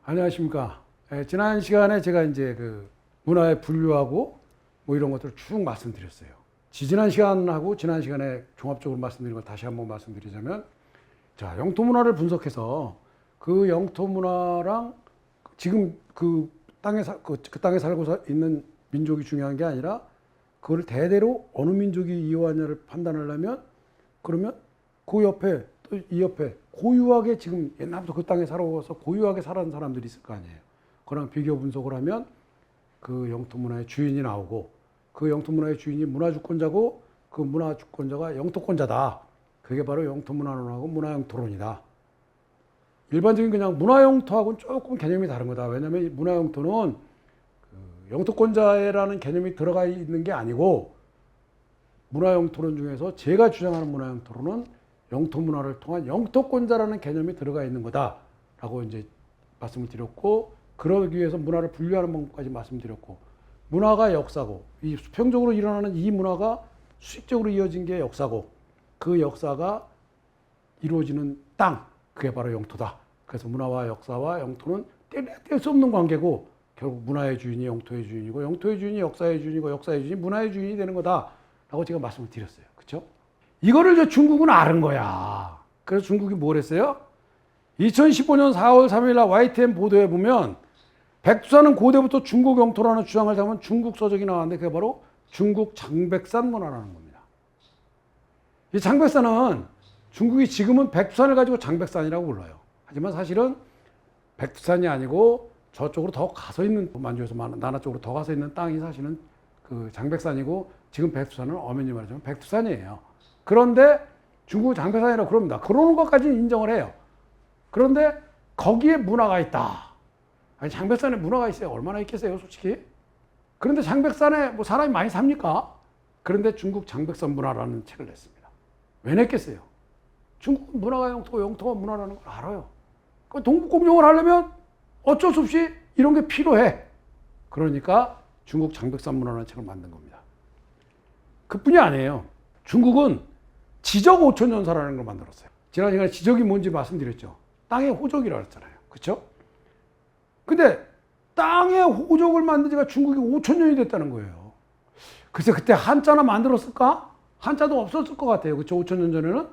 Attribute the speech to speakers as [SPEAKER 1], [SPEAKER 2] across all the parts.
[SPEAKER 1] 안녕하십니까. 지난 시간에 제가 이제 그 문화의 분류하고 뭐 이런 것들을 쭉 말씀드렸어요. 지난 시간하고 지난 시간에 종합적으로 말씀드린 걸 다시 한번 말씀드리자면, 자, 영토 문화를 분석해서 그 영토 문화랑 지금 그 땅에 살고 있는 민족이 중요한 게 아니라 그걸 대대로 어느 민족이 이어왔냐를 판단하려면, 그러면 그 옆에 또 이 옆에 고유하게 지금 옛날부터 그 땅에 살아와서 고유하게 살아온 사람들이 있을 거 아니에요. 그랑 비교 분석을 하면 그 영토 문화의 주인이 나오고, 그 영토 문화의 주인이 문화주권자고, 그 문화주권자가 영토권자다. 그게 바로 영토 문화론하고 문화영토론이다. 일반적인 그냥 문화영토하고는 조금 개념이 다른 거다. 왜냐하면 이 문화영토는 그 영토권자라는 개념이 들어가 있는 게 아니고, 문화영토론 중에서 제가 주장하는 문화영토론은 영토 문화를 통한 영토권자라는 개념이 들어가 있는 거다라고 이제 말씀을 드렸고, 그러기 위해서 문화를 분류하는 방법까지 말씀드렸고, 문화가 역사고, 이 수평적으로 일어나는 이 문화가 수직적으로 이어진 게 역사고, 그 역사가 이루어지는 땅, 그게 바로 영토다. 그래서 문화와 역사와 영토는 뗄 수 없는 관계고, 결국 문화의 주인이 영토의 주인이고, 영토의 주인이 역사의 주인이고, 역사의 주인이 문화의 주인이 되는 거다라고 제가 말씀을 드렸어요. 그렇죠? 이거를 이제 중국은 아는 거야. 그래서 중국이 뭘 했어요? 2015년 4월 3일 날 YTN 보도에 보면, 백두산은 고대부터 중국 영토라는 주장을 담은 중국 서적이 나왔는데, 그게 바로 중국 장백산 문화라는 겁니다. 이 장백산은 중국이 지금은 백두산을 가지고 장백산이라고 불러요. 하지만 사실은 백두산이 아니고 저쪽으로 더 가서 있는, 만주에서 나나 쪽으로 더 가서 있는 땅이 사실은 그 장백산이고, 지금 백두산은 엄연히 말하자면 백두산이에요. 그런데 중국은 장백산이라고 그럽니다. 그러는 것까지는 인정을 해요. 그런데 거기에 문화가 있다. 아니, 장백산에 문화가 있어요. 얼마나 있겠어요, 솔직히. 그런데 장백산에 뭐 사람이 많이 삽니까? 그런데 중국 장백산 문화라는 책을 냈습니다. 왜 냈겠어요? 중국은 문화가 영토고 영토가 문화라는 걸 알아요. 그 동북공정을 하려면 어쩔 수 없이 이런 게 필요해. 그러니까 중국 장백산 문화라는 책을 만든 겁니다. 그뿐이 아니에요. 중국은 지적 5천년사라는 걸 만들었어요. 지난 시간에 지적이 뭔지 말씀드렸죠. 땅의 호적이라고 했잖아요. 그렇죠? 근데 땅의 호적을 만든 지가 중국이 5천년이 됐다는 거예요. 글쎄 그때 한자나 만들었을까? 한자도 없었을 것 같아요. 그렇죠? 5천년 전에는.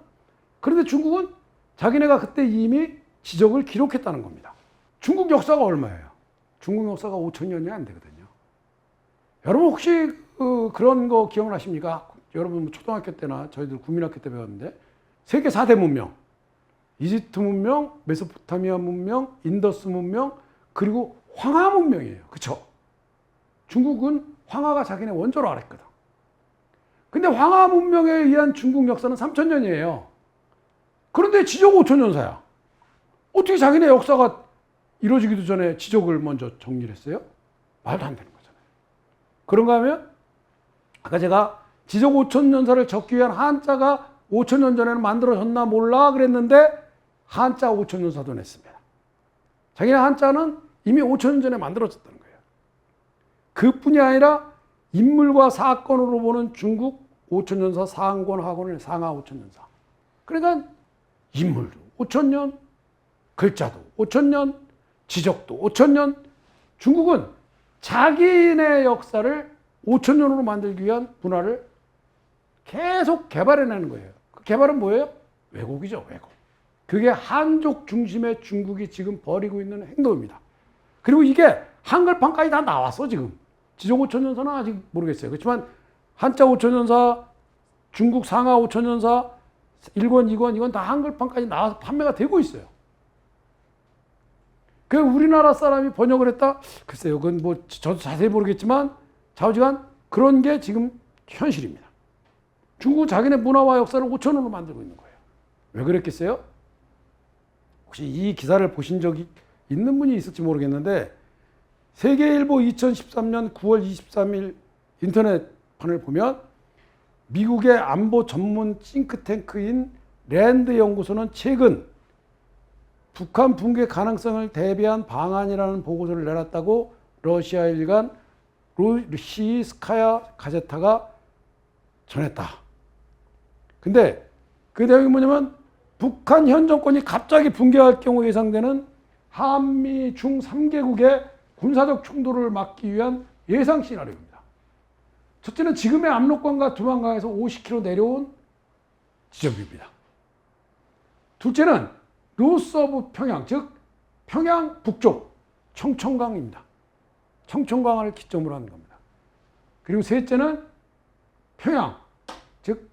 [SPEAKER 1] 그런데 중국은 자기네가 그때 이미 지적을 기록했다는 겁니다. 중국 역사가 얼마예요? 중국 역사가 5천년이 안 되거든요. 여러분 혹시 그런 거 기억나십니까? 여러분 초등학교 때나 저희들 국민학교 때 배웠는데, 세계 4대 문명, 이집트 문명, 메소포타미아 문명, 인더스 문명, 그리고 황하 문명이에요. 그렇죠? 중국은 황하가 자기네 원조로 알았거든. 근데 황하 문명에 의한 중국 역사는 3천년이에요. 그런데 지적 5천년사야. 어떻게 자기네 역사가 이루어지기도 전에 지적을 먼저 정리를 했어요? 말도 안 되는 거잖아요. 그런가 하면 아까 제가 지적 5천년사를 적기 위한 한자가 5천년 전에는 만들어졌나 몰라 그랬는데, 한자 5천년사도 냈습니다. 자기네 한자는 이미 5천년 전에 만들어졌다는 거예요. 그뿐이 아니라 인물과 사건으로 보는 중국 5천년사 상권학원을 상하 5천년사. 그러니까 인물도 5천년, 글자도 5천년, 지적도 5천년. 중국은 자기네 역사를 5천년으로 만들기 위한 문화를 계속 개발해내는 거예요. 그 개발은 뭐예요? 왜곡이죠, 왜곡. 그게 한족 중심의 중국이 지금 벌이고 있는 행동입니다. 그리고 이게 한글판까지 다 나왔어, 지금. 지적 5천년사는 아직 모르겠어요. 그렇지만 한자 5천년사, 중국 상하 5천년사, 1권, 2권, 이건 다 한글판까지 나와서 판매가 되고 있어요. 그 우리나라 사람이 번역을 했다? 글쎄요, 그건 뭐 저도 자세히 모르겠지만 좌우지간 그런 게 지금 현실입니다. 중국은 자기네 문화와 역사를 5천원으로 만들고 있는 거예요. 왜 그랬겠어요? 혹시 이 기사를 보신 적이 있는 분이 있을지 모르겠는데, 세계일보 2013년 9월 23일 인터넷판을 보면, 미국의 안보 전문 싱크탱크인 랜드 연구소는 최근 북한 붕괴 가능성을 대비한 방안이라는 보고서를 내놨다고 러시아 일간 루시스카야 가제타가 전했다. 근데 그 내용이 뭐냐면 북한 현 정권이 갑자기 붕괴할 경우 예상되는 한미 중 3개국의 군사적 충돌을 막기 위한 예상 시나리오입니다. 첫째는 지금의 압록강과 두만강에서 50km 내려온 지점입니다. 둘째는 로스 오브 평양, 즉 평양 북쪽 청천강입니다. 청천강을 기점으로 하는 겁니다. 그리고 셋째는 평양, 즉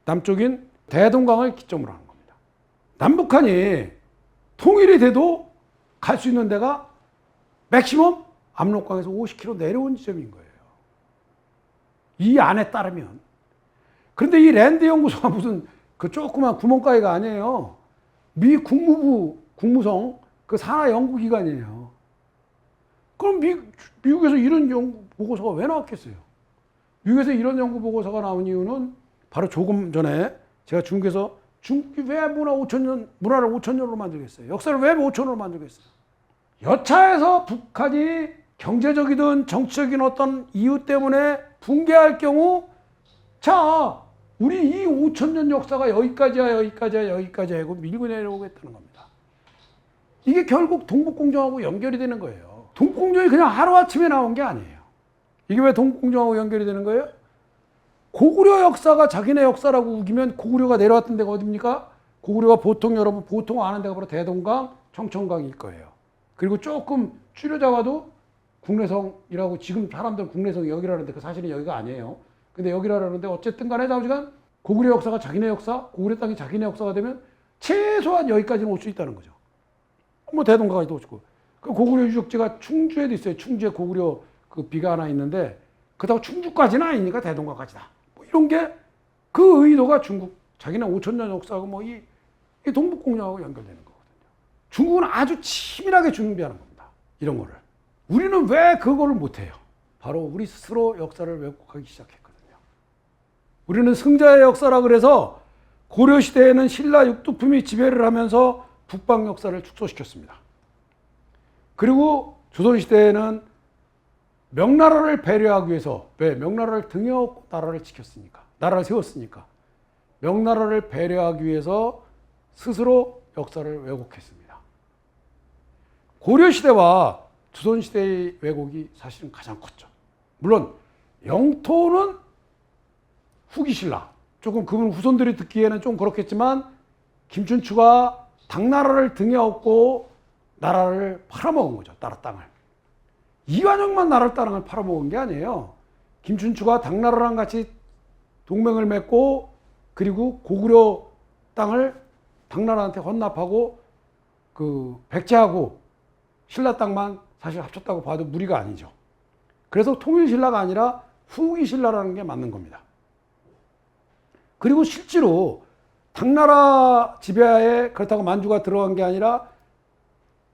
[SPEAKER 1] 남쪽인 대동강을 기점으로 하는 겁니다. 남북한이 통일이 돼도 갈 수 있는 데가 맥시멈 압록강에서 50km 내려온 지점인 거예요. 이 안에 따르면. 그런데 이 랜드 연구소가 무슨 그 조그만 구멍가게가 아니에요. 미 국무부 국무성 그 산하 연구기관이에요. 그럼 미국에서 이런 연구 보고서가 왜 나왔겠어요? 미국에서 이런 연구 보고서가 나온 이유는 바로 조금 전에 제가 중국에서 중국이 왜 문화를 5,000년으로 만들겠어요? 역사를 왜 5,000년으로 만들겠어요? 여차해서 북한이 경제적이든 정치적인 어떤 이유 때문에 붕괴할 경우, 자, 우리 이 5,000년 역사가 여기까지야 하고 밀고 내려오겠다는 겁니다. 이게 결국 동북공정하고 연결이 되는 거예요. 동북공정이 그냥 하루아침에 나온 게 아니에요. 이게 왜 동북공정하고 연결이 되는 거예요? 고구려 역사가 자기네 역사라고 우기면 고구려가 내려왔던 데가 어딥니까? 고구려가 여러분 보통 아는 데가 바로 대동강, 청천강일 거예요. 그리고 조금 줄여 잡아도 국내성이라고 지금 사람들은 국내성이 여기라는데 그 사실은 여기가 아니에요. 근데 여기라는데 어쨌든 간에 자우지간 고구려 역사가 자기네 역사, 고구려 땅이 자기네 역사가 되면 최소한 여기까지는 올 수 있다는 거죠. 뭐 대동강까지도 오시고. 그 고구려 유적지가 충주에도 있어요. 충주에 고구려 그 비가 하나 있는데 그렇다고 충주까지는 아니니까 대동강까지다. 뭐 이런 게 그 의도가 중국 자기네 5,000년 역사하고 뭐 이 동북공정하고 연결되는 거거든요. 중국은 아주 치밀하게 준비하는 겁니다. 이런 거를. 우리는 왜 그거를 못해요? 바로 우리 스스로 역사를 왜곡하기 시작했거든요. 우리는 승자의 역사라 그래서 고려시대에는 신라 육두품이 지배를 하면서 북방 역사를 축소시켰습니다. 그리고 조선시대에는 명나라를 배려하기 위해서, 왜? 명나라를 등에 업고 나라를 지켰으니까, 나라를 세웠으니까 명나라를 배려하기 위해서 스스로 역사를 왜곡했습니다. 고려시대와 조선시대의 왜곡이 사실은 가장 컸죠. 물론 영토는 후기신라, 조금 그분 후손들이 듣기에는 좀 그렇겠지만 김춘추가 당나라를 등에 업고 나라를 팔아먹은 거죠. 나라 땅을. 이완용만 나라 땅을 팔아먹은 게 아니에요. 김춘추가 당나라랑 같이 동맹을 맺고 그리고 고구려 땅을 당나라한테 헌납하고 그 백제하고 신라 땅만 사실 합쳤다고 봐도 무리가 아니죠. 그래서 통일신라가 아니라 후기신라라는 게 맞는 겁니다. 그리고 실제로 당나라 지배하에 그렇다고 만주가 들어간 게 아니라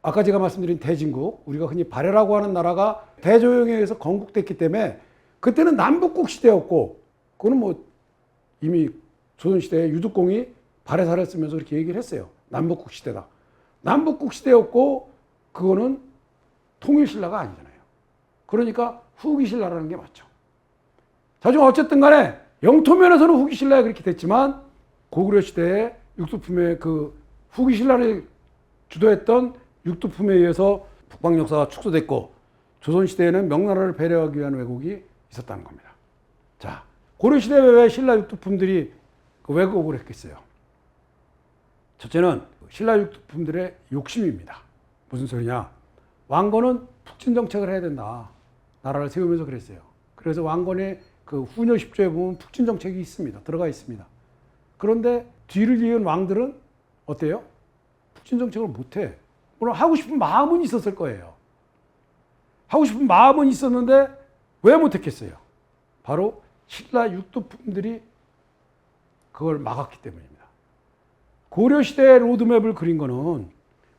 [SPEAKER 1] 아까 제가 말씀드린 대진국, 우리가 흔히 발해라고 하는 나라가 대조영에 의해서 건국됐기 때문에 그때는 남북국 시대였고, 그거는 뭐 이미 조선시대에 유득공이 발해사를 쓰면서 그렇게 얘기를 했어요. 남북국 시대다. 남북국 시대였고 그거는 통일신라가 아니잖아요. 그러니까 후기신라라는 게 맞죠. 자, 좀 어쨌든 간에 영토면에서는 후기신라가 그렇게 됐지만 고구려 시대에 육두품의 그 후기신라를 주도했던 육두품에 의해서 북방 역사가 축소됐고 조선시대에는 명나라를 배려하기 위한 왜곡이 있었다는 겁니다. 자, 고려시대에 왜 신라 육두품들이 그 왜곡을 했겠어요? 첫째는 신라 육두품들의 욕심입니다. 무슨 소리냐? 왕건은 북진 정책을 해야 된다. 나라를 세우면서 그랬어요. 그래서 왕건의 그 후녀 10조에 보면 북진 정책이 있습니다. 들어가 있습니다. 그런데 뒤를 이은 왕들은 어때요? 북진 정책을 못해. 물론 하고 싶은 마음은 있었을 거예요. 하고 싶은 마음은 있었는데 왜 못했겠어요? 바로 신라 육두품들이 그걸 막았기 때문입니다. 고려시대 로드맵을 그린 거는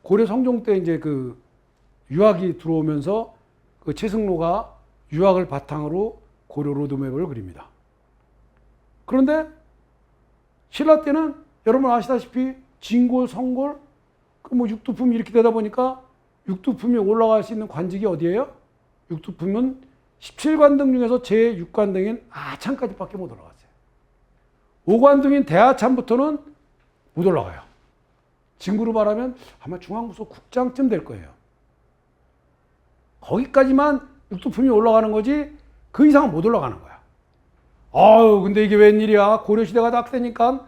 [SPEAKER 1] 고려 성종 때 이제 그 유학이 들어오면서 그 최승로가 유학을 바탕으로 고려 로드맵을 그립니다. 그런데 신라 때는 여러분 아시다시피 진골, 성골, 그 뭐 육두품이 이렇게 되다 보니까 육두품이 올라갈 수 있는 관직이 어디예요? 육두품은 17관등 중에서 제6관등인 아창까지밖에 못 올라갔어요. 오관둥인 대하참부터는 못 올라가요. 지금으로 말하면 아마 중앙부서 국장쯤 될 거예요. 거기까지만 육두품이 올라가는 거지 그 이상은 못 올라가는 거야. 아유, 근데 이게 웬일이야. 고려시대가 딱 되니까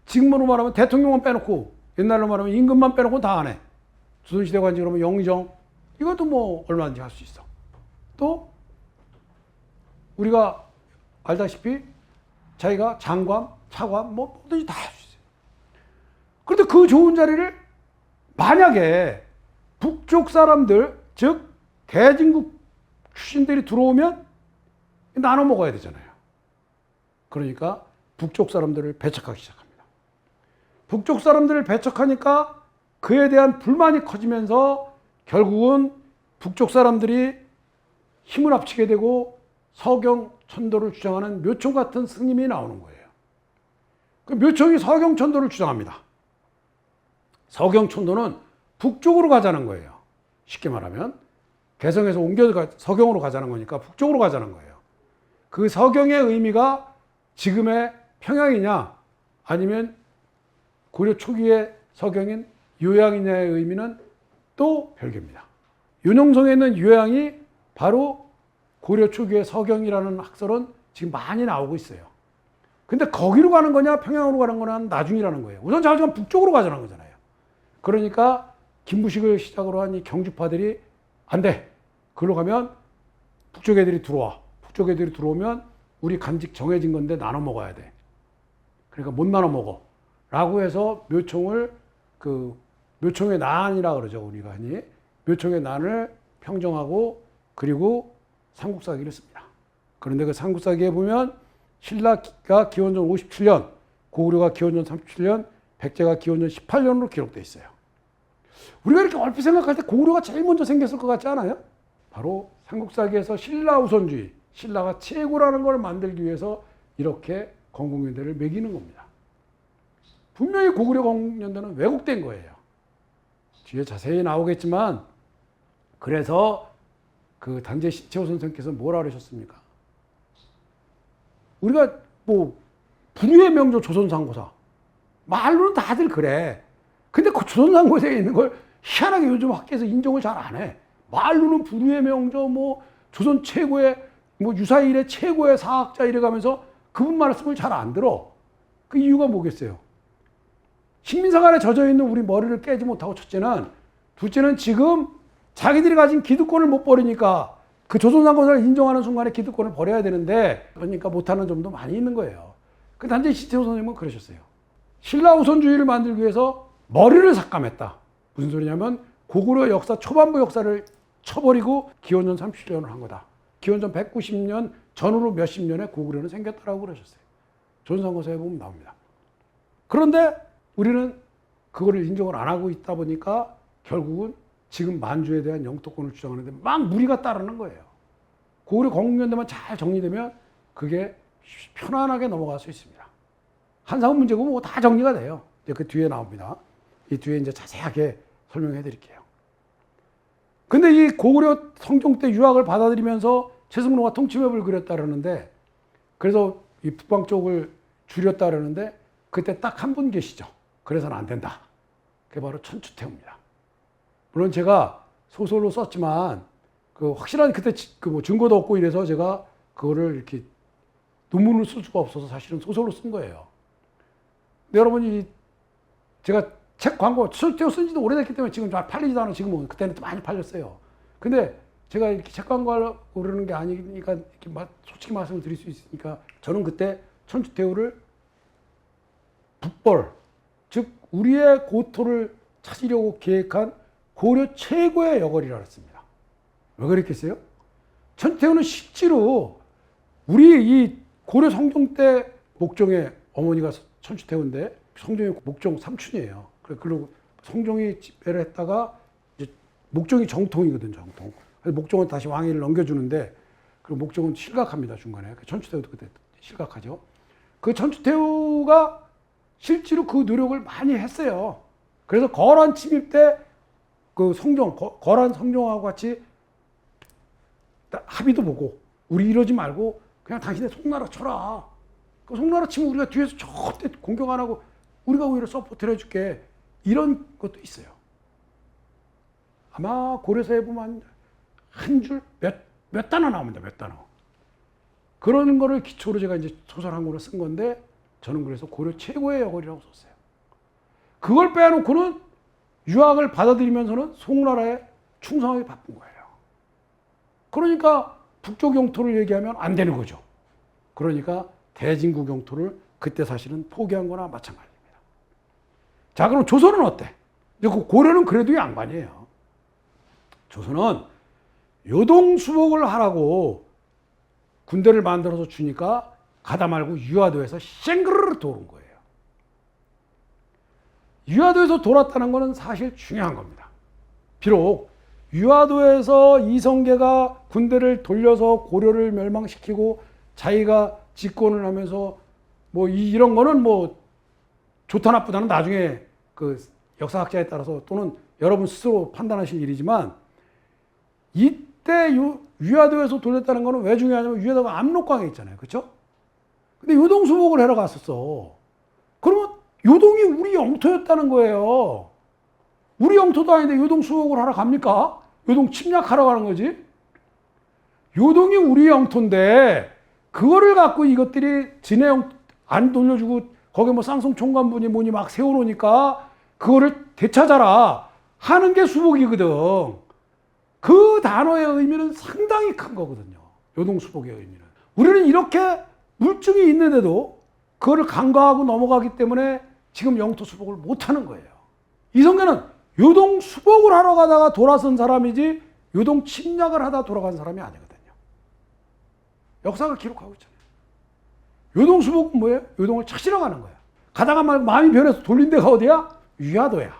[SPEAKER 1] 지금으로 말하면 대통령만 빼놓고 옛날로 말하면 임금만 빼놓고 다 안 해. 조선시대 관지 그러면 영의정 이것도 뭐 얼마든지 할 수 있어. 또 우리가 알다시피 자기가 장관, 차관 뭐든지 다 할 수 있어요. 그런데 그 좋은 자리를 만약에 북쪽 사람들 즉 대진국 출신들이 들어오면 나눠 먹어야 되잖아요. 그러니까 북쪽 사람들을 배척하기 시작합니다. 북쪽 사람들을 배척하니까 그에 대한 불만이 커지면서 결국은 북쪽 사람들이 힘을 합치게 되고 서경천도를 주장하는 묘총 같은 스님이 나오는 거예요. 그 묘총이 서경천도를 주장합니다. 서경천도는 북쪽으로 가자는 거예요. 쉽게 말하면 개성에서 서경으로 가자는 거니까 북쪽으로 가자는 거예요. 그 서경의 의미가 지금의 평양이냐 아니면 고려 초기의 서경인 요양이냐의 의미는 또 별개입니다. 윤용성에 있는 요양이 바로 고려 초기의 서경이라는 학설은 지금 많이 나오고 있어요. 근데 거기로 가는 거냐 평양으로 가는 거냐 나중이라는 거예요. 우선 자기가 북쪽으로 가자는 거잖아요. 그러니까 김부식을 시작으로 한 이 경주파들이 안 돼. 그걸로 가면 북쪽 애들이 들어와. 북쪽 애들이 들어오면 우리 간직 정해진 건데 나눠 먹어야 돼. 그러니까 못 나눠 먹어. 라고 해서 묘총을 묘총의 난이라 그러죠. 우리가 흔히. 묘총의 난을 평정하고 그리고 삼국사기를 씁니다. 그런데 그 삼국사기에 보면 신라가 기원전 57년, 고구려가 기원전 37년, 백제가 기원전 18년으로 기록되어 있어요. 우리가 이렇게 얼핏 생각할 때 고구려가 제일 먼저 생겼을 것 같지 않아요? 바로 삼국사기에서 신라 우선주의, 신라가 최고라는 걸 만들기 위해서 이렇게 건국연대를 매기는 겁니다. 분명히 고구려 건국연대는 왜곡된 거예요. 뒤에 자세히 나오겠지만 그래서 그 단재 신채호 선생께서 뭐라 그러셨습니까? 우리가 뭐 불후의 명조 조선상고사 말로는 다들 그래. 근데 그 조선상고사에 있는 걸 희한하게 요즘 학계에서 인정을 잘 안 해. 말로는 불후의 명조 뭐 조선 최고의 뭐 유사일의 최고의 사학자 이래가면서 그분 말씀을 잘 안 들어. 그 이유가 뭐겠어요? 식민사관에 젖어 있는 우리 머리를 깨지 못하고 첫째는, 둘째는 지금 자기들이 가진 기득권을 못 버리니까 그 조선상고사를 인정하는 순간에 기득권을 버려야 되는데 그러니까 못하는 점도 많이 있는 거예요. 그 단지 신채호 선생님은 그러셨어요. 신라 우선주의를 만들기 위해서 머리를 삭감했다. 무슨 소리냐면 고구려 역사 초반부 역사를 쳐버리고 기원전 37년을 한 거다. 기원전 190년 전후로 몇십 년에 고구려는 생겼다라고 그러셨어요. 조선상고사에 보면 나옵니다. 그런데 우리는 그거를 인정을 안 하고 있다 보니까 결국은 지금 만주에 대한 영토권을 주장하는데 막 무리가 따르는 거예요. 고구려 건국연대만 잘 정리되면 그게 편안하게 넘어갈 수 있습니다. 한상훈 문제고 뭐 다 정리가 돼요. 이제 그 뒤에 나옵니다. 이 뒤에 이제 자세하게 설명해 드릴게요. 근데 이 고구려 성종 때 유학을 받아들이면서 최승로가 통치맵을 그렸다 그러는데, 그래서 이 북방 쪽을 줄였다 그러는데 그때 딱 한 분 계시죠. 그래서는 안 된다. 그게 바로 천추태후입니다. 물론 제가 소설로 썼지만 그 확실한 그때 그 뭐 증거도 없고 이래서 제가 그거를 이렇게 논문을 쓸 수가 없어서 사실은 소설로 쓴 거예요. 근데 여러분이 제가 책 광고 천추태후 쓴 지도 오래됐기 때문에 지금 잘 팔리지도 않아. 지금은 그때는 또 많이 팔렸어요. 근데 제가 이렇게 책 광고하려고 그러는 게 아니니까 이렇게 솔직히 말씀을 드릴 수 있으니까 저는 그때 천추태후를 북벌, 즉 우리의 고토를 찾으려고 계획한 고려 최고의 여걸이라 했습니다. 왜 그랬겠어요? 천추태후는 실제로 우리 이 고려 성종 때 목종의 어머니가 천추태후인데 성종의 목종 삼촌이에요. 그리고 성종이 집배를 했다가 이제 목종이 정통이거든, 정통. 그래서 목종은 다시 왕위를 넘겨주는데 그리고 목종은 실각합니다, 중간에. 천추태후도 그때 실각하죠. 그 천추태후가 실제로 그 노력을 많이 했어요. 그래서 거란 침입 때 그 성종, 거란 성종하고 같이 합의도 보고 우리 이러지 말고 그냥 당신의 송나라 쳐라. 그 송나라 치면 우리가 뒤에서 절대 공격 안 하고 우리가 오히려 서포트를 해줄게. 이런 것도 있어요. 아마 고려사에 보면 한 줄 몇 단어 나옵니다. 몇 단어. 그런 거를 기초로 제가 이제 소설 한 권을 쓴 건데 저는 그래서 고려 최고의 여걸이라고 썼어요. 그걸 빼놓고는 유학을 받아들이면서는 송나라에 충성하게 바쁜 거예요. 그러니까 북쪽 영토를 얘기하면 안 되는 거죠. 그러니까 대진국 영토를 그때 사실은 포기한 거나 마찬가지입니다. 자, 그럼 조선은 어때? 그 고려는 그래도 양반이에요. 조선은 요동수복을 하라고 군대를 만들어서 주니까 가다 말고 유화도에서 쌩그르르 도는 거예요. 유화도에서 돌았다는 것은 사실 중요한 겁니다. 비록 유화도에서 이성계가 군대를 돌려서 고려를 멸망시키고 자기가 집권을 하면서 뭐 이런 거는 뭐 좋다 나쁘다는 나중에 그 역사학자에 따라서 또는 여러분 스스로 판단하실 일이지만 이때 유화도에서 돌렸다는 거는 왜 중요하냐면 유화도가 압록강에 있잖아요. 그렇죠? 근데 요동수복을 하러 갔었어. 그러면 요동이 우리 영토였다는 거예요. 우리 영토도 아닌데 요동수복을 하러 갑니까? 요동 침략하러 가는 거지. 요동이 우리 영토인데 그거를 갖고 이것들이 지네 영토 안 돌려주고 거기 뭐 쌍송 총관분이 뭐니 막 세워놓으니까 그거를 되찾아라 하는 게 수복이거든. 그 단어의 의미는 상당히 큰 거거든요. 요동수복의 의미는. 우리는 이렇게 물증이 있는데도 그거를 간과하고 넘어가기 때문에 지금 영토 수복을 못하는 거예요. 이성계는 요동 수복을 하러 가다가 돌아선 사람이지 요동 침략을 하다 돌아간 사람이 아니거든요. 역사가 기록하고 있잖아요. 요동 수복은 뭐예요? 요동을 찾으러 가는 거야. 가다가 말고 마음이 변해서 돌린 데가 어디야? 유화도야.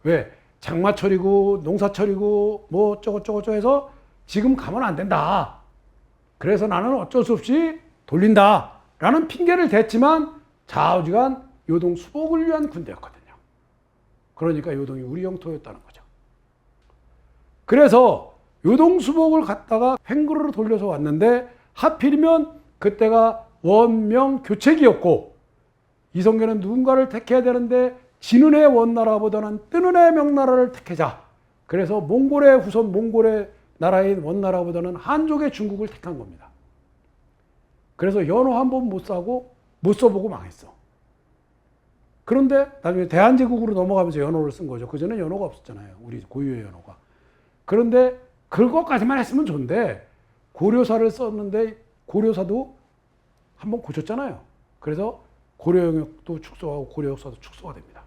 [SPEAKER 1] 왜? 장마철이고 농사철이고 뭐 어쩌고저쩌고 해서 지금 가면 안 된다. 그래서 나는 어쩔 수 없이 돌린다 라는 핑계를 댔지만 좌우지간 요동 수복을 위한 군대였거든요. 그러니까 요동이 우리 영토였다는 거죠. 그래서 요동 수복을 갔다가 횡그르르 돌려서 왔는데 하필이면 그때가 원명 교체기였고 이성계는 누군가를 택해야 되는데 지는 해 원나라보다는 뜨는 해 명나라를 택하자. 그래서 몽골의 후손 몽골의 나라인 원나라보다는 한족의 중국을 택한 겁니다. 그래서 연호 한 번 못 사고 못 써보고 망했어. 그런데 나중에 대한제국으로 넘어가면서 연호를 쓴 거죠. 그전에 연호가 없었잖아요. 우리 고유의 연호가. 그런데 그것까지만 했으면 좋은데 고려사를 썼는데 고려사도 한번 고쳤잖아요. 그래서 고려 영역도 축소하고 고려 역사도 축소가 됩니다.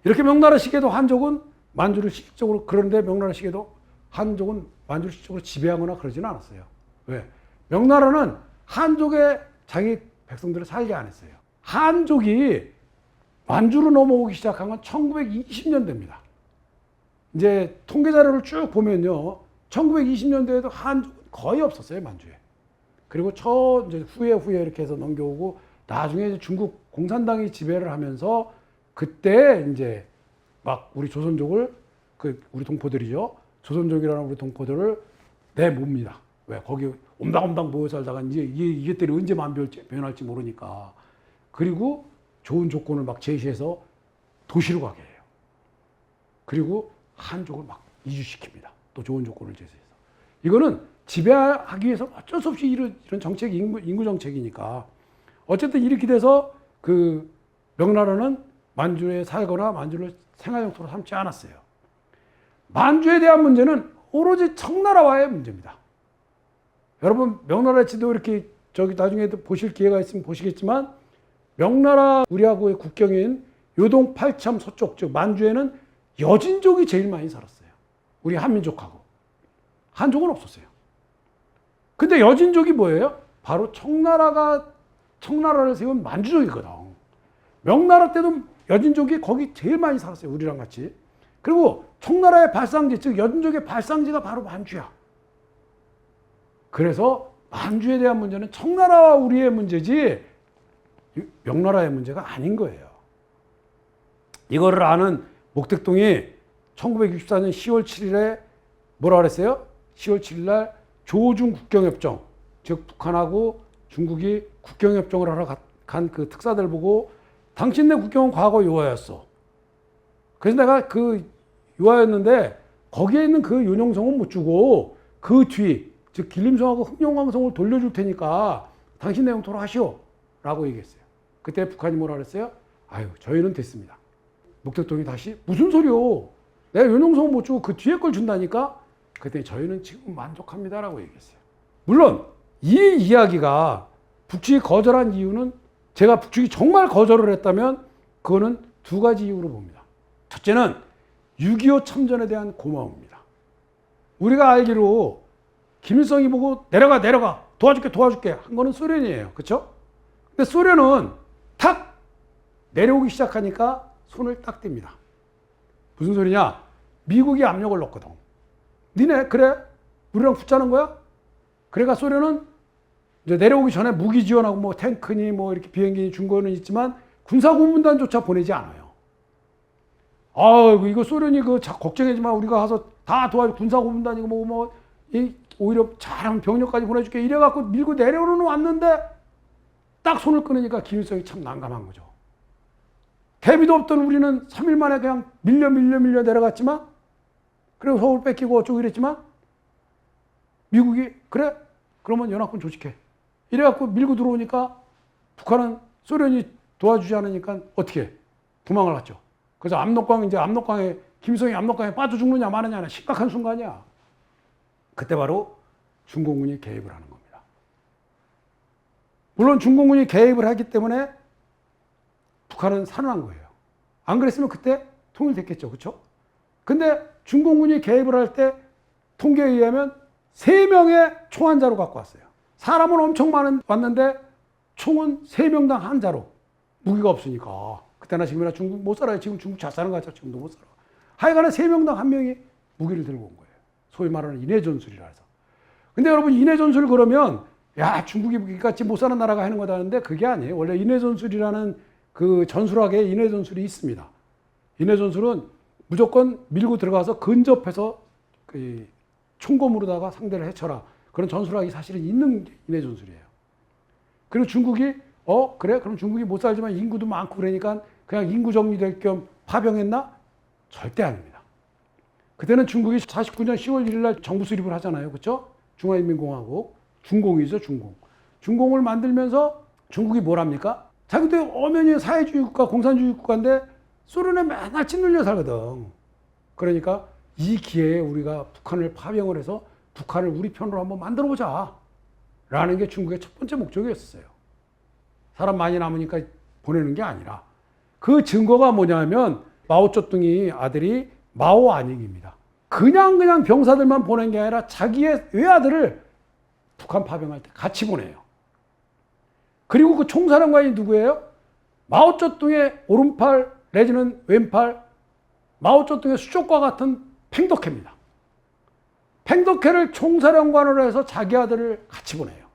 [SPEAKER 1] 이렇게 명나라 시기에도 한족은 만주를 실질적으로 그런데 명나라 시기에도 한족은 만주를 실질적으로 지배하거나 그러지는 않았어요. 왜? 명나라는 한족의 자기 백성들을 살게 안 했어요. 한족이 만주로 넘어오기 시작한 건 1920년대입니다. 이제 통계 자료를 쭉 보면요. 1920년대에도 한족은 거의 없었어요, 만주에. 그리고 이제 후에 이렇게 해서 넘겨오고 나중에 이제 중국 공산당이 지배를 하면서 그때 이제 막 우리 조선족을 우리 동포들이죠. 조선족이라는 우리 동포들을 내몹니다. 왜? 거기 옴당옴당 모여 살다가 이것들이 언제 변할지 모르니까. 그리고 좋은 조건을 막 제시해서 도시로 가게 해요. 그리고 한족을 막 이주시킵니다. 또 좋은 조건을 제시해서. 이거는 지배하기 위해서 어쩔 수 없이 이런 정책이 인구 정책이니까. 어쨌든 이렇게 돼서 그 명나라는 만주에 살거나 만주를 생활용토로 삼지 않았어요. 만주에 대한 문제는 오로지 청나라와의 문제입니다. 여러분 명나라 지도 이렇게 저기 나중에도 보실 기회가 있으면 보시겠지만 명나라 우리하고의 국경인 요동 팔참 서쪽 즉 만주에는 여진족이 제일 많이 살았어요. 우리 한민족하고. 한족은 없었어요. 근데 여진족이 뭐예요? 바로 청나라를 세운 만주족이거든. 명나라 때도 여진족이 거기 제일 많이 살았어요. 우리랑 같이. 그리고 청나라의 발상지, 즉 여진족의 발상지가 바로 만주야. 그래서 만주에 대한 문제는 청나라와 우리의 문제지 명나라의 문제가 아닌 거예요. 이거를 아는 목택동이 1964년 10월 7일에 뭐라 그랬어요? 10월 7일 날 조중 국경협정, 즉 북한하고 중국이 국경협정을 하러 간 그 특사들 보고 당신네 국경은 과거 요하였어. 그래서 내가 그 요하였는데 거기에 있는 그 윤용성은 못 주고 그 뒤, 즉 길림성하고 흑룡강성을 돌려줄 테니까 당신 내 영토로 하시오 라고 얘기했어요. 그때 북한이 뭐라 그랬어요? 아유, 저희는 됐습니다. 목택동이 다시 무슨 소리요? 내가 윤용성은 못 주고 그 뒤에 걸 준다니까? 그때 저희는 지금 만족합니다라고 얘기했어요. 물론 이 이야기가 북측이 거절한 이유는 제가 북측이 정말 거절을 했다면 그거는 두 가지 이유로 봅니다. 첫째는 6.25 참전에 대한 고마움입니다. 우리가 알기로 김일성이 보고 내려가 도와줄게 한 거는 소련이에요. 그렇죠? 근데 소련은 탁 내려오기 시작하니까 손을 딱 뗍니다. 무슨 소리냐? 미국이 압력을 넣거든. 니네 그래? 우리랑 붙자는 거야? 그러니까 소련은 이제 내려오기 전에 무기 지원하고 뭐 탱크니 뭐 이렇게 비행기 준 거는 있지만 군사고문단조차 보내지 않아요. 아, 이거 소련이 그 걱정하지 마. 우리가 가서 다 도와줘. 군사고문단이고 오히려 잘하면 병력까지 보내줄게. 이래갖고 밀고 내려오는 왔는데 딱 손을 끊으니까 김일성이 참 난감한 거죠. 대비도 없던 우리는 3일 만에 그냥 밀려 내려갔지만 그리고 서울 뺏기고 어쩌고 이랬지만 미국이 그래? 그러면 연합군 조직해. 이래갖고 밀고 들어오니까 북한은 소련이 도와주지 않으니까 어떻게 해? 도망을 갔죠. 그래서 압록강에 김일성이 압록강에 빠져 죽느냐 마느냐 심각한 순간이야. 그때 바로 중공군이 개입을 하는 겁니다. 물론 중공군이 개입을 하기 때문에 북한은 살아난 거예요. 안 그랬으면 그때 통일됐겠죠. 그렇죠? 근데 중공군이 개입을 할 때 통계에 의하면 3명의 총 한 자로 갖고 왔어요. 사람은 엄청 왔는데 총은 3명당 한 자로. 무기가 없으니까. 그때나 지금이나 중국 못 살아요. 지금 중국 잘 사는 것 같죠. 지금도 못 살아. 하여간에 3명당 1명이 무기를 들고 온 거예요. 소위 말하는 인해전술이라 해서. 근데 여러분 인해전술 그러면 야 중국이 무기같이 못 사는 나라가 하는 거다 하는데 그게 아니에요. 원래 인해전술이라는 그 전술학에 인해전술이 있습니다. 인해전술은 무조건 밀고 들어가서 근접해서 그 총검으로다가 상대를 해쳐라. 그런 전술학이 사실은 있는 인해전술이에요. 그리고 중국이 그래? 그럼 중국이 못 살지만 인구도 많고 그러니까 그냥 인구 정리될 겸 파병했나? 절대 아닙니다. 그때는 중국이 49년 10월 1일 날 정부 수립을 하잖아요. 그렇죠? 중화인민공화국. 중공이죠, 중공. 중공을 만들면서 중국이 뭘 합니까? 자기도 엄연히 사회주의 국가, 공산주의 국가인데 소련에 맨날 짓눌려 살거든. 그러니까 이 기회에 우리가 북한을 파병을 해서 북한을 우리 편으로 한번 만들어보자. 라는 게 중국의 첫 번째 목적이었어요. 사람 많이 남으니까 보내는 게 아니라. 그 증거가 뭐냐면 마오쩌둥이 아들이 마오 안익입니다. 그냥 병사들만 보낸 게 아니라 자기의 외아들을 북한 파병할 때 같이 보내요. 그리고 그 총사령관이 누구예요? 마오쩌둥의 오른팔 내지는 왼팔, 마오쩌둥의 수족과 같은 팽덕회입니다. 팽덕회를 총사령관으로 해서 자기 아들을 같이 보내요.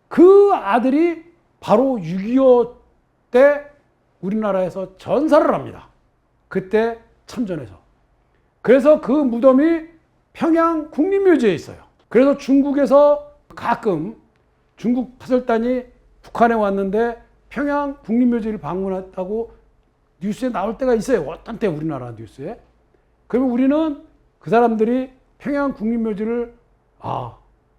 [SPEAKER 1] 그 아들이 바로 6.25 때 우리나라에서 전사를 합니다. 그때 참전해서. 그래서 그 무덤이 평양 국립묘지에 있어요. 그래서 중국에서 가끔 중국 파설단이 북한에 왔는데 평양 국립묘지를 방문했다고 뉴스에 나올 때가 있어요. 어떤 때 우리나라 뉴스에. 그러면 우리는 그 사람들이 평양 국립묘지를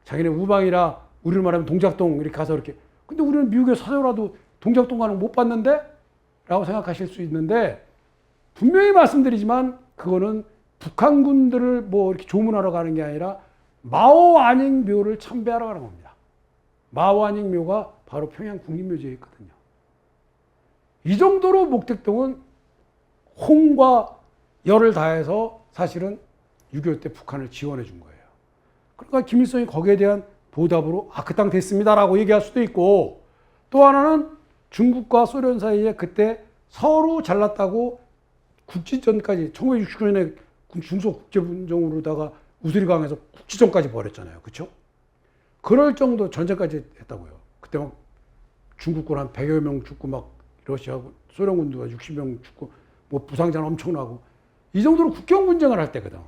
[SPEAKER 1] 자기네 우방이라 우리를 말하면 동작동 이렇게 가서 이렇게 근데 우리는 미국에 사서라도 동작동 가는 거 못 봤는데? 라고 생각하실 수 있는데 분명히 말씀드리지만 그거는 북한군들을 뭐 이렇게 조문하러 가는 게 아니라 마오 안익 묘를 참배하러 가는 겁니다. 마오 안익 묘가 바로 평양 국립묘지에 있거든요. 이 정도로 목택동은 홍과 열을 다해서 사실은 6.25 때 북한을 지원해 준 거예요. 그러니까 김일성이 거기에 대한 보답으로 그 땅 됐습니다라고 얘기할 수도 있고 또 하나는 중국과 소련 사이에 그때 서로 잘났다고 국지전까지 1969년에 중소국제분쟁으로다가 우스리강에서 국지전까지 벌였잖아요. 그렇죠? 그럴 정도 전쟁까지 했다고요. 그때 막 중국군 한 100여 명 죽고 막 러시아고 소련군도 60명 죽고 뭐 부상자는 엄청나고 이 정도로 국경 분쟁을 할 때거든.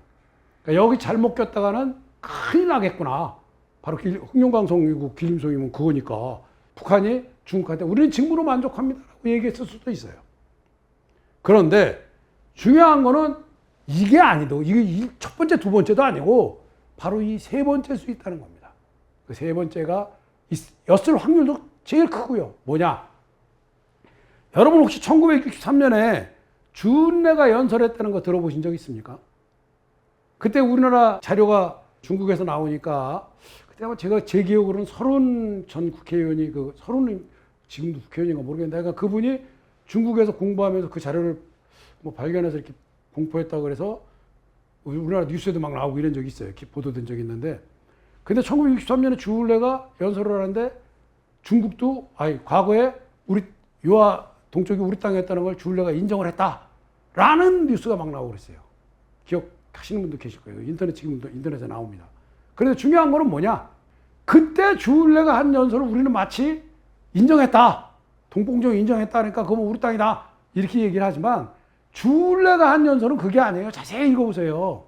[SPEAKER 1] 그러니까 여기 잘못 꼈다가는 큰일 나겠구나. 바로 흑룡강성이고 길림성이면 그거니까 북한이 중국한테 우리는 지금으로 만족합니다라고 얘기했을 수도 있어요. 그런데 중요한 거는 이게 아니고 이게 첫 번째, 두 번째도 아니고 바로 이 세 번째일 수 있다는 겁니다. 그 세 번째가 였을 확률도 제일 크고요. 뭐냐? 여러분 혹시 1963년에 주은래가 연설했다는 거 들어보신 적 있습니까? 그때 우리나라 자료가 중국에서 나오니까 그때 아마 제 기억으로는 서른 전 국회의원이 서른 지금도 국회의원인가 모르겠는데 그러니까 그분이 중국에서 공부하면서 그 자료를 뭐 발견해서 이렇게 공포했다고 그래서 우리나라 뉴스에도 막 나오고 이런 적이 있어요. 보도된 적이 있는데 근데 1963년에 주은래가 연설을 하는데 중국도 과거에 우리 요하 동쪽이 우리 땅이었다는 걸 주은래가 인정을 했다라는 뉴스가 막 나오고 그랬어요. 기억하시는 분도 계실 거예요. 지금도 인터넷에 나옵니다. 그런데 중요한 거는 뭐냐? 그때 주은래가 한 연설을 우리는 마치 인정했다. 동봉정 인정했다니까 그건 우리 땅이다. 이렇게 얘기를 하지만 주은래가 한 연설은 그게 아니에요. 자세히 읽어보세요.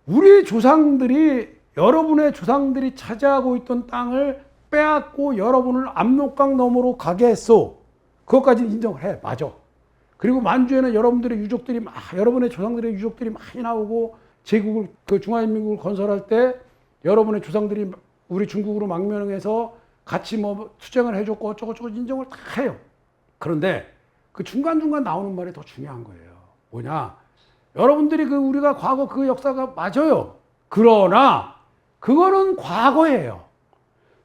[SPEAKER 1] 우리 조상들이 여러분의 조상들이 차지하고 있던 땅을 빼앗고 여러분을 압록강 너머로 가게 했어. 그것까지 인정을 해. 맞아. 그리고 만주에는 여러분들의 유족들이 여러분의 조상들의 유족들이 많이 나오고 제국을 중화인민국을 건설할 때 여러분의 조상들이 우리 중국으로 망명해서 같이 뭐 투쟁을 해줬고 어쩌고저쩌고 인정을 다 해요. 그런데 그 중간중간 나오는 말이 더 중요한 거예요. 뭐냐? 여러분들이 우리가 과거 그 역사가 맞아요. 그러나 그거는 과거예요.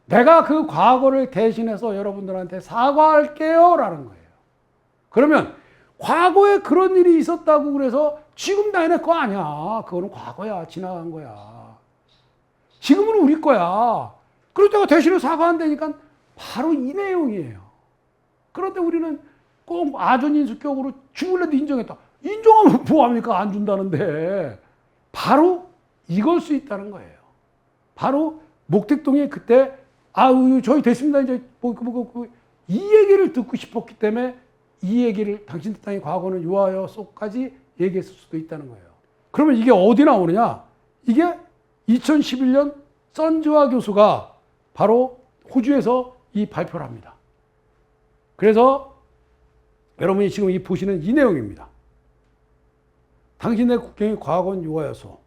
[SPEAKER 1] 내가 그 과거를 대신해서 여러분들한테 사과할게요 라는 거예요. 그러면 과거에 그런 일이 있었다고 그래서 지금 나네 거 아니야. 그거는 과거야. 지나간 거야. 지금은 우리 거야. 그럴 때가 대신에 사과한다니까 바로 이 내용이에요. 그런데 우리는 꼭 아전인수격으로 주을래도 인정했다. 인정하면 뭐합니까? 안 준다는데. 바로 이걸 수 있다는 거예요. 바로 목택동이 그때 저희 됐습니다. 이제 이 얘기를 듣고 싶었기 때문에 이 얘기를 당신 땅의 과거는 유하여소까지 얘기했을 수도 있다는 거예요. 그러면 이게 어디 나오느냐? 이게 2011년 선즈와 교수가 바로 호주에서 이 발표를 합니다. 그래서 여러분이 지금 보시는 이 내용입니다. 당신의 국경의 과거는 유하여소.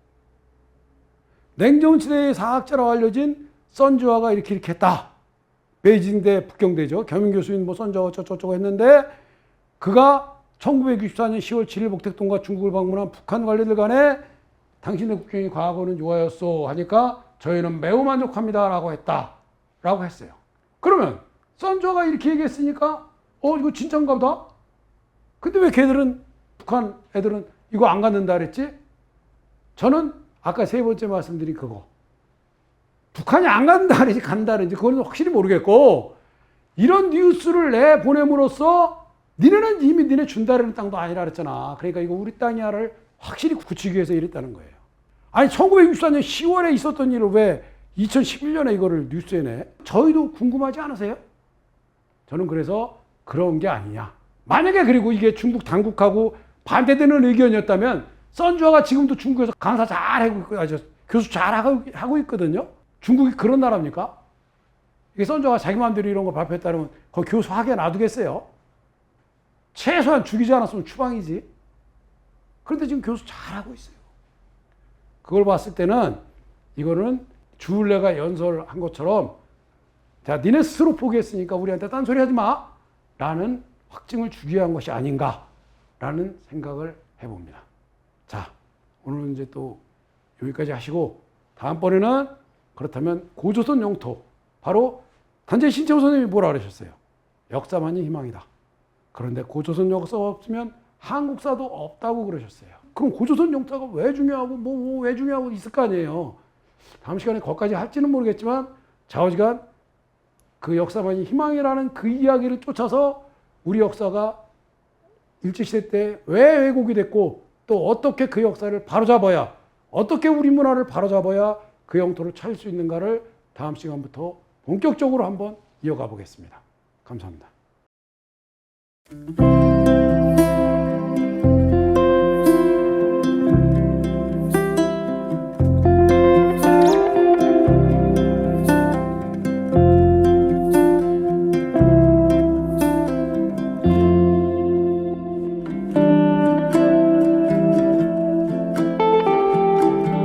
[SPEAKER 1] 냉정시대의 사학자라고 알려진 선즈와가 이렇게 했다. 베이징대 북경대죠. 겸임교수인 선즈와 어쩌고저쩌고 했는데 그가 1964년 10월 7일 목택동과 중국을 방문한 북한 관리들 간에 당신의 국경의 과거는 유하였소 하니까 저희는 매우 만족합니다 라고 했다 라고 했어요. 그러면 선즈와가 이렇게 얘기했으니까 이거 진짜인가 보다. 근데 왜 걔들은 북한 애들은 이거 안 갖는다 그랬지? 저는 아까 세 번째 말씀드린 그거 북한이 안 간다 그러지 간다 그러지 그건 확실히 모르겠고 이런 뉴스를 내보냄으로써 니네는 이미 니네 준다라는 땅도 아니라 그랬잖아. 그러니까 이거 우리 땅이야를 확실히 굳히기 위해서 이랬다는 거예요. 아니 1964년 10월에 있었던 일을 왜 2011년에 이거를 뉴스에 내? 저희도 궁금하지 않으세요? 저는 그래서 그런 게 아니냐. 만약에 그리고 이게 중국 당국하고 반대되는 의견이었다면 선주화가 지금도 중국에서 강사 잘하고 있고 교수 잘하고 있거든요. 중국이 그런 나라입니까? 이게 선주화가 자기 마음대로 이런 거 발표했다면 거기 교수하게 놔두겠어요? 최소한 죽이지 않았으면 추방이지. 그런데 지금 교수 잘하고 있어요. 그걸 봤을 때는 이거는 주을래가 연설한 것처럼 자, 니네 스스로 포기했으니까 우리한테 딴소리 하지 마 라는 확증을 주기 위한 것이 아닌가 라는 생각을 해봅니다. 자, 오늘은 이제 또 여기까지 하시고 다음번에는 그렇다면 고조선 영토 바로 단재 신채호 선생님이 뭐라 그러셨어요? 역사만이 희망이다. 그런데 고조선 역사가 없으면 한국사도 없다고 그러셨어요. 그럼 고조선 영토가 왜 중요하고 왜 중요하고 있을 거 아니에요. 다음 시간에 거기까지 할지는 모르겠지만 좌우지간 그 역사만이 희망이라는 그 이야기를 쫓아서 우리 역사가 일제시대 때 왜 왜곡이 됐고 또 어떻게 그 역사를 바로잡아야 어떻게 우리 문화를 바로잡아야 그 영토를 찾을 수 있는가를 다음 시간부터 본격적으로 한번 이어가 보겠습니다. 감사합니다.